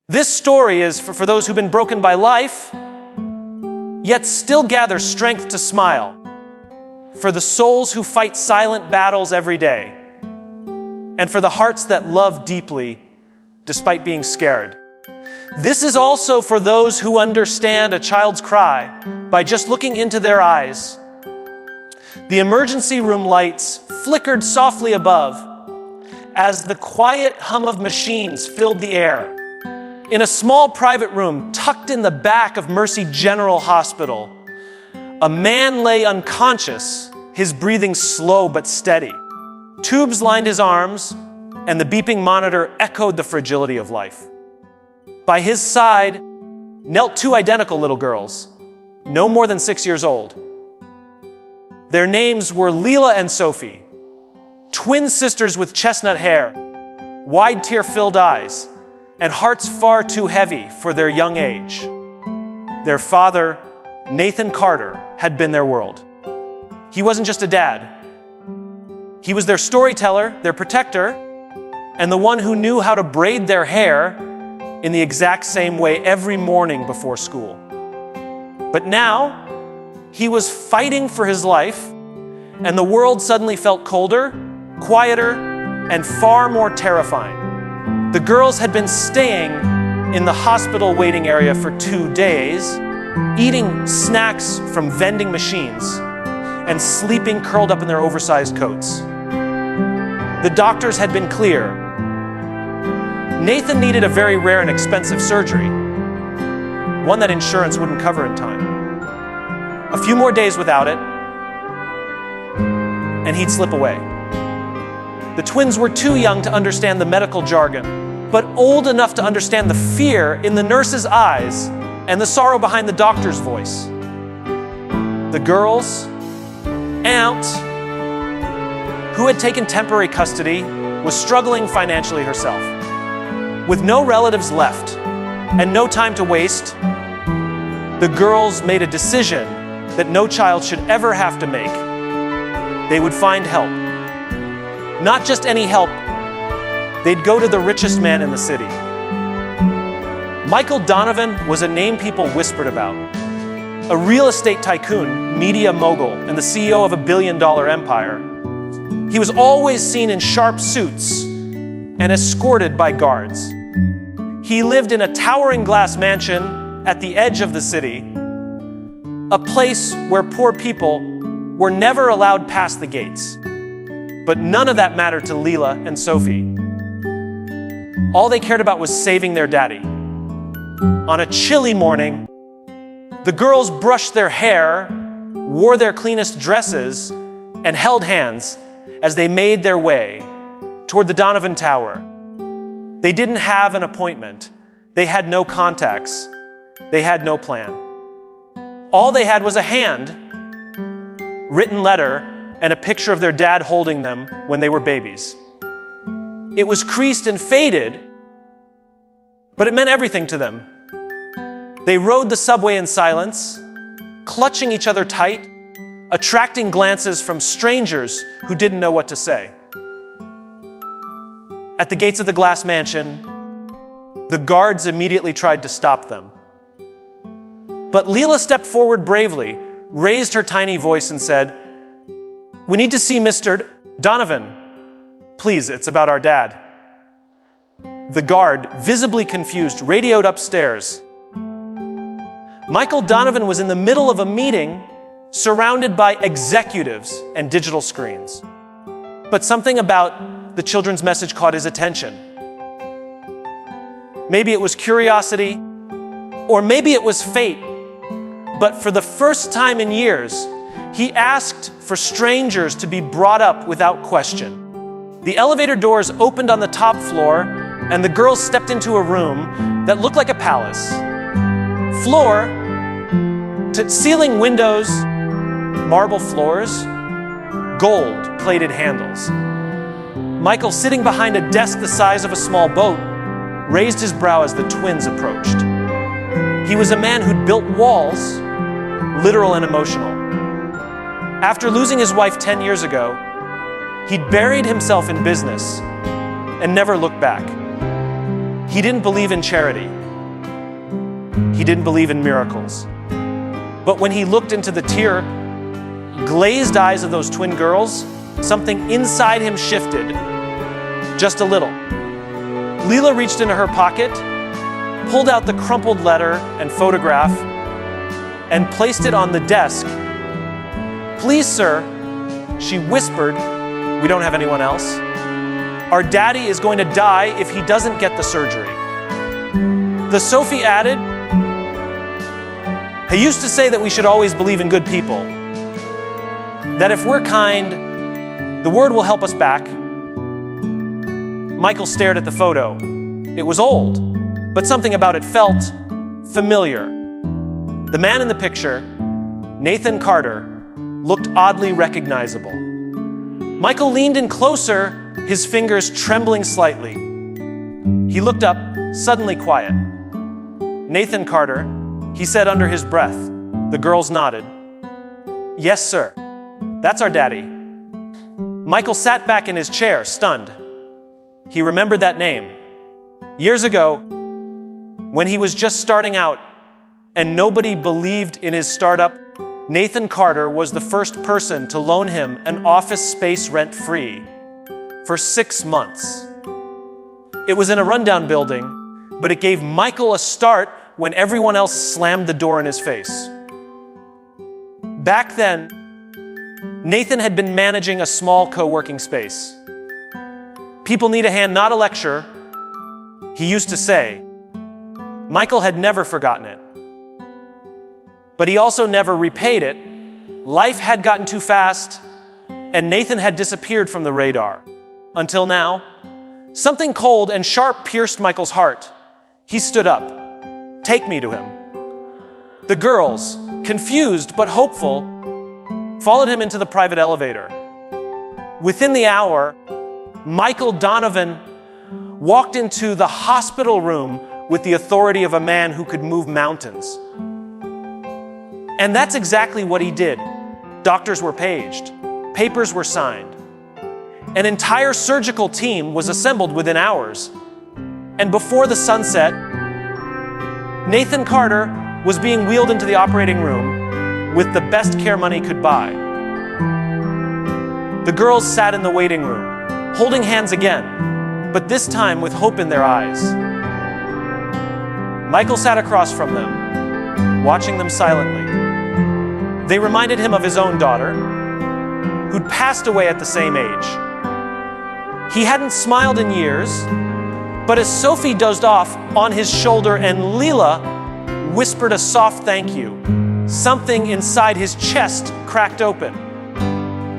This story is for those who've been broken by life, yet still gather strength to smile, for the souls who fight silent battles every day, and for the hearts that love deeply despite being scared. This is also for those who understand a child's cry by just looking into their eyes. The emergency room lights flickered softly above as the quiet hum of machines filled the air. In a small private room tucked in the back of Mercy General Hospital, a man lay unconscious, his breathing slow but steady. Tubes lined his arms, and the beeping monitor echoed the fragility of life. By his side knelt two identical little girls, no more than 6 years old. Their names were Lila and Sophie, twin sisters with chestnut hair, wide tear-filled eyes, and hearts far too heavy for their young age. Their father, Nathan Carter, had been their world. He wasn't just a dad. He was their storyteller, their protector, and the one who knew how to braid their hair in the exact same way every morning before school. But now, he was fighting for his life, and the world suddenly felt colder, quieter, and far more terrifying. The girls had been staying in the hospital waiting area for 2 days, eating snacks from vending machines, and sleeping curled up in their oversized coats. The doctors had been clear. Nathan needed a very rare and expensive surgery, one that insurance wouldn't cover in time. A few more days without it, and he'd slip away. The twins were too young to understand the medical jargon, but old enough to understand the fear in the nurse's eyes and the sorrow behind the doctor's voice. The girls, Aunt, who had taken temporary custody, was struggling financially herself. With no relatives left and no time to waste, the girls made a decision that no child should ever have to make. They would find help. Not just any help, they'd go to the richest man in the city. Michael Donovan was a name people whispered about. A real estate tycoon, media mogul, and the CEO of a billion-dollar empire. He was always seen in sharp suits and escorted by guards. He lived in a towering glass mansion at the edge of the city, a place where poor people were never allowed past the gates. But none of that mattered to Lila and Sophie. All they cared about was saving their daddy. On a chilly morning, the girls brushed their hair, wore their cleanest dresses, and held hands as they made their way toward the Donovan Tower. They didn't have an appointment. They had no contacts. They had no plan. All they had was a handwritten letter and a picture of their dad holding them when they were babies. It was creased and faded, but it meant everything to them. They rode the subway in silence, clutching each other tight, attracting glances from strangers who didn't know what to say. At the gates of the glass mansion, the guards immediately tried to stop them. But Lila stepped forward bravely, raised her tiny voice and said, "We need to see Mr. Donovan. Please, it's about our dad." The guard, visibly confused, radioed upstairs. Michael Donovan was in the middle of a meeting, surrounded by executives and digital screens. But something about the children's message caught his attention. Maybe it was curiosity, or maybe it was fate. But for the first time in years, he asked for strangers to be brought up without question. The elevator doors opened on the top floor, and the girls stepped into a room that looked like a palace. Floor to ceiling windows, marble floors, gold-plated handles. Michael, sitting behind a desk the size of a small boat, raised his brow as the twins approached. He was a man who'd built walls, literal and emotional. After losing his wife 10 years ago, he'd buried himself in business and never looked back. He didn't believe in charity. He didn't believe in miracles. But when he looked into the tear-glazed eyes of those twin girls, something inside him shifted, just a little. Lila reached into her pocket, pulled out the crumpled letter and photograph, and placed it on the desk. "Please, sir," she whispered, "we don't have anyone else. Our daddy is going to die if he doesn't get the surgery." The Sophie added, "I used to say that we should always believe in good people, that if we're kind, the word will help us back." Michael stared at the photo. It was old, but something about it felt familiar. The man in the picture, Nathan Carter, looked oddly recognizable. Michael leaned in closer, his fingers trembling slightly. He looked up, suddenly quiet. "Nathan Carter," he said under his breath. The girls nodded. "Yes, sir. That's our daddy." Michael sat back in his chair, stunned. He remembered that name. Years ago, when he was just starting out and nobody believed in his startup, Nathan Carter was the first person to loan him an office space rent-free for 6 months. It was in a rundown building, but it gave Michael a start when everyone else slammed the door in his face. Back then, Nathan had been managing a small co-working space. "People need a hand, not a lecture," he used to say. Michael had never forgotten it. But he also never repaid it. Life had gotten too fast, and Nathan had disappeared from the radar. Until now, something cold and sharp pierced Michael's heart. He stood up. "Take me to him." The girls, confused but hopeful, followed him into the private elevator. Within the hour, Michael Donovan walked into the hospital room with the authority of a man who could move mountains. And that's exactly what he did. Doctors were paged, papers were signed. An entire surgical team was assembled within hours. And before the sun set, Nathan Carter was being wheeled into the operating room with the best care money could buy. The girls sat in the waiting room, holding hands again, but this time with hope in their eyes. Michael sat across from them, watching them silently. They reminded him of his own daughter, who'd passed away at the same age. He hadn't smiled in years, but as Sophie dozed off on his shoulder and Lila whispered a soft thank you, something inside his chest cracked open.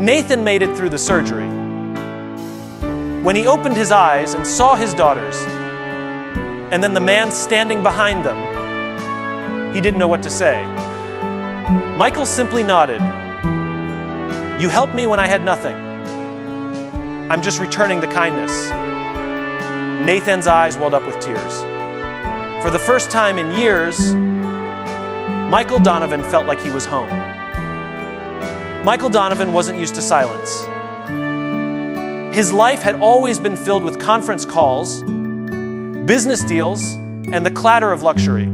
Nathan made it through the surgery. When he opened his eyes and saw his daughters, and then the man standing behind them, he didn't know what to say. Michael simply nodded. "You helped me when I had nothing. I'm just returning the kindness." Nathan's eyes welled up with tears. For the first time in years, Michael Donovan felt like he was home. Michael Donovan wasn't used to silence. His life had always been filled with conference calls, business deals, and the clatter of luxury.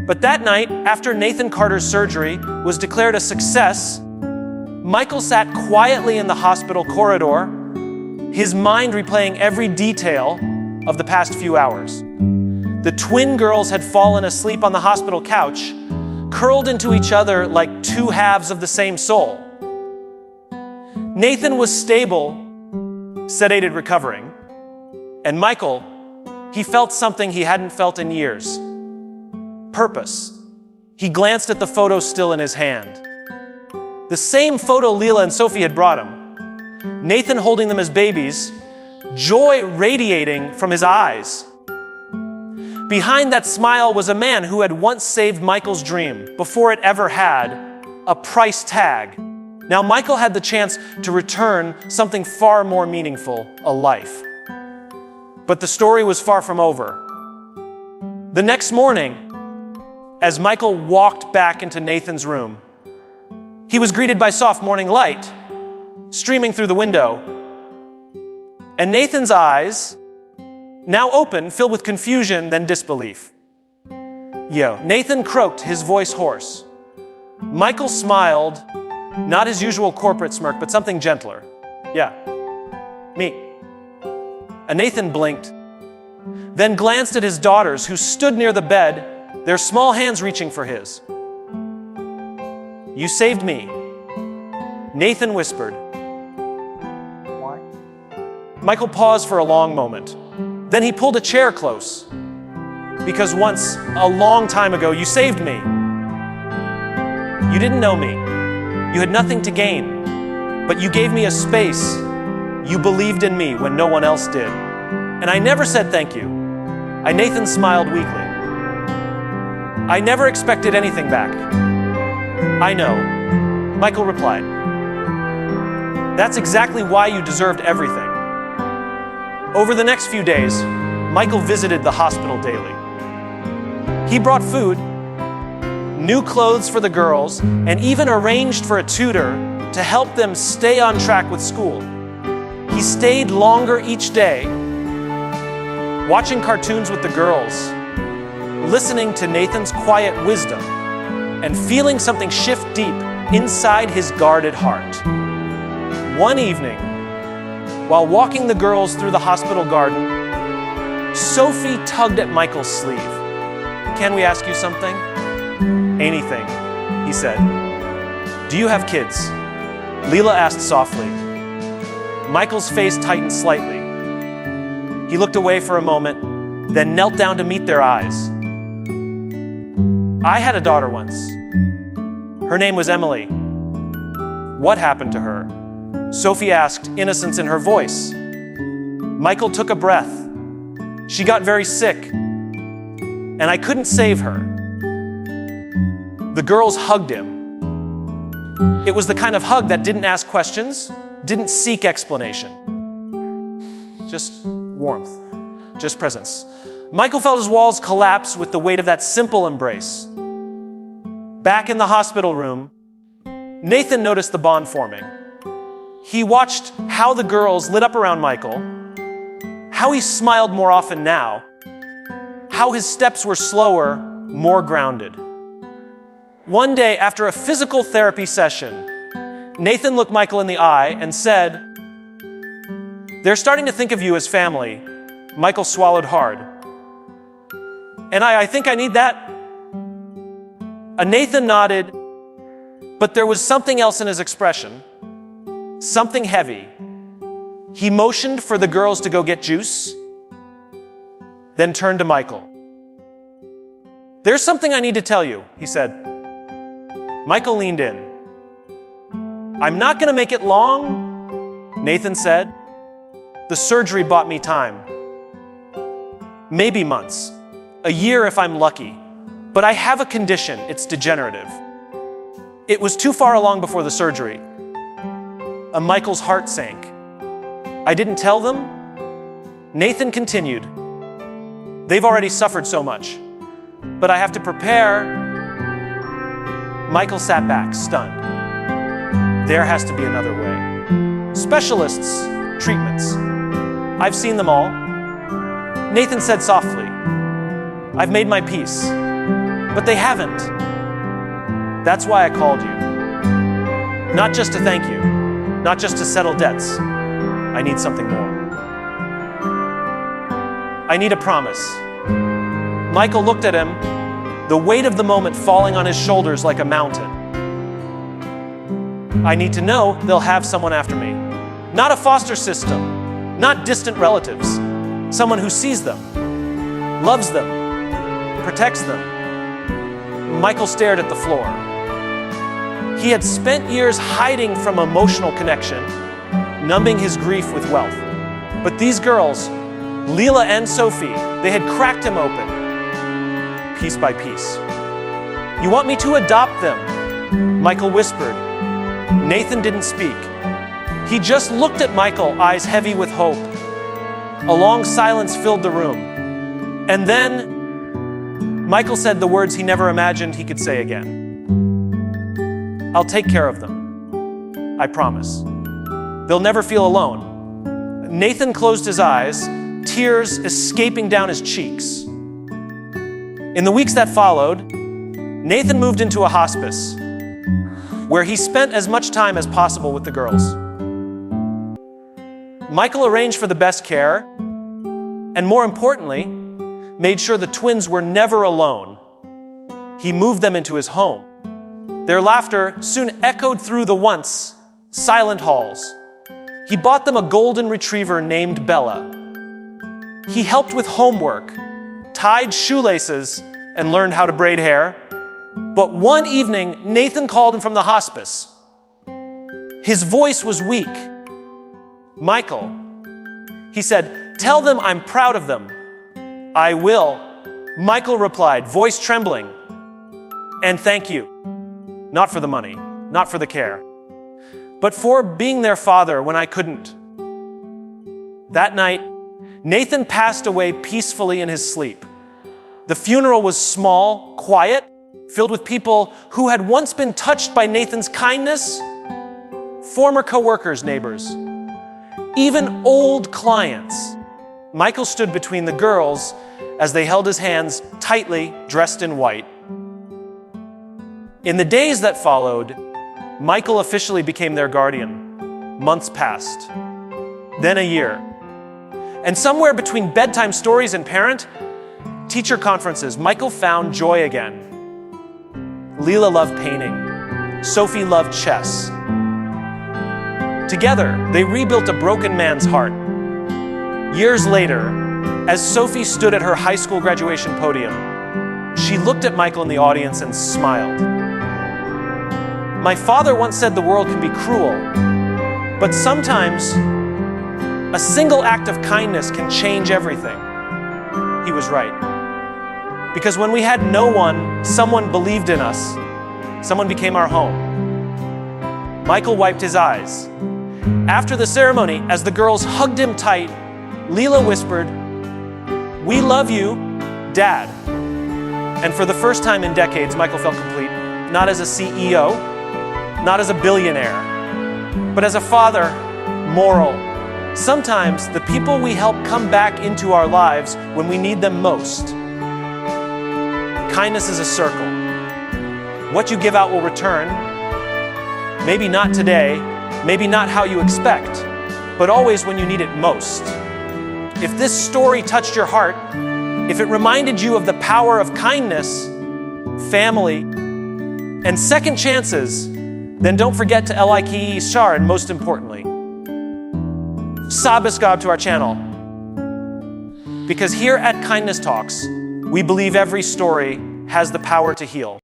But that night, after Nathan Carter's surgery was declared a success, Michael sat quietly in the hospital corridor, his mind replaying every detail of the past few hours. The twin girls had fallen asleep on the hospital couch, curled into each other like two halves of the same soul. Nathan was stable, sedated, recovering. And Michael, he felt something he hadn't felt in years. Purpose. He glanced at the photo still in his hand. The same photo Lila and Sophie had brought him. Nathan holding them as babies, joy radiating from his eyes. Behind that smile was a man who had once saved Michael's dream before it ever had a price tag. Now Michael had the chance to return something far more meaningful, a life. But the story was far from over. The next morning, as Michael walked back into Nathan's room, he was greeted by soft morning light streaming through the window. And Nathan's eyes, now open, filled with confusion, then disbelief. Yo, Nathan croaked, his voice hoarse. Michael smiled, not his usual corporate smirk, but something gentler. Yeah, me. And Nathan blinked, then glanced at his daughters, who stood near the bed, their small hands reaching for his. You saved me, Nathan whispered. Why? Michael paused for a long moment. Then he pulled a chair close. Because once, a long time ago, you saved me. You didn't know me. You had nothing to gain. But you gave me a space. You believed in me when no one else did. And I never said thank you. Nathan smiled weakly. I never expected anything back. I know, Michael replied. That's exactly why you deserved everything. Over the next few days, Michael visited the hospital daily. He brought food, new clothes for the girls, and even arranged for a tutor to help them stay on track with school. He stayed longer each day, watching cartoons with the girls, listening to Nathan's quiet wisdom, and feeling something shift deep inside his guarded heart. One evening, while walking the girls through the hospital garden, Sophie tugged at Michael's sleeve. Can we ask you something? Anything, he said. Do you have kids? Lila asked softly. Michael's face tightened slightly. He looked away for a moment, then knelt down to meet their eyes. I had a daughter once. Her name was Emily. What happened to her? Sophie asked, innocence in her voice. Michael took a breath. She got very sick, and I couldn't save her. The girls hugged him. It was the kind of hug that didn't ask questions, didn't seek explanation. Just warmth, just presence. Michael felt his walls collapse with the weight of that simple embrace. Back in the hospital room, Nathan noticed the bond forming. He watched how the girls lit up around Michael, how he smiled more often now, how his steps were slower, more grounded. One day, after a physical therapy session, Nathan looked Michael in the eye and said, "They're starting to think of you as family." Michael swallowed hard. "And I think I need that." Nathan nodded, but there was something else in his expression, something heavy. He motioned for the girls to go get juice, then turned to Michael. "There's something I need to tell you," he said. Michael leaned in. "I'm not going to make it long," Nathan said. "The surgery bought me time. Maybe months, a year if I'm lucky. But I have a condition, it's degenerative. It was too far along before the surgery." Michael's heart sank. "I didn't tell them?" Nathan continued. "They've already suffered so much, but I have to prepare." Michael sat back, stunned. There has to be another way. Specialists, treatments. I've seen them all. Nathan said softly, "I've made my peace, but they haven't. That's why I called you. Not just to thank you, not just to settle debts. I need something more. I need a promise." Michael looked at him, the weight of the moment falling on his shoulders like a mountain. "I need to know they'll have someone after me. Not a foster system, not distant relatives. Someone who sees them, loves them, protects them." Michael stared at the floor. He had spent years hiding from emotional connection, numbing his grief with wealth. But these girls, Lila and Sophie, they had cracked him open, piece by piece. "You want me to adopt them?" Michael whispered. Nathan didn't speak. He just looked at Michael, eyes heavy with hope. A long silence filled the room. And then Michael said the words he never imagined he could say again. "I'll take care of them. I promise. They'll never feel alone." Nathan closed his eyes, tears escaping down his cheeks. In the weeks that followed, Nathan moved into a hospice, where he spent as much time as possible with the girls. Michael arranged for the best care, and more importantly, made sure the twins were never alone. He moved them into his home. Their laughter soon echoed through the once silent halls. He bought them a golden retriever named Bella. He helped with homework, tied shoelaces, and learned how to braid hair. But one evening, Nathan called him from the hospice. His voice was weak. "Michael," he said, "tell them I'm proud of them." "I will," Michael replied, voice trembling. "And thank you. Not for the money, not for the care, but for being their father when I couldn't." That night, Nathan passed away peacefully in his sleep. The funeral was small, quiet, filled with people who had once been touched by Nathan's kindness, former co-workers, neighbors, even old clients. Michael stood between the girls as they held his hands tightly, dressed in white. In the days that followed, Michael officially became their guardian. Months passed, then a year. And somewhere between bedtime stories and parent-teacher conferences, Michael found joy again. Lila loved painting. Sophie loved chess. Together, they rebuilt a broken man's heart. Years later, as Sophie stood at her high school graduation podium, she looked at Michael in the audience and smiled. "My father once said the world can be cruel, but sometimes a single act of kindness can change everything." He was right. Because when we had no one, someone believed in us. Someone became our home. Michael wiped his eyes. After the ceremony, as the girls hugged him tight, Lila whispered, "We love you, Dad." And for the first time in decades, Michael felt complete, not as a CEO, not as a billionaire, but as a father, moral. Sometimes the people we help come back into our lives when we need them most. Kindness is a circle. What you give out will return. Maybe not today, maybe not how you expect, but always when you need it most. If this story touched your heart, if it reminded you of the power of kindness, family, and second chances, then don't forget to like share, and most importantly, subscribe to our channel. Because here at Kindness Talks, we believe every story has the power to heal.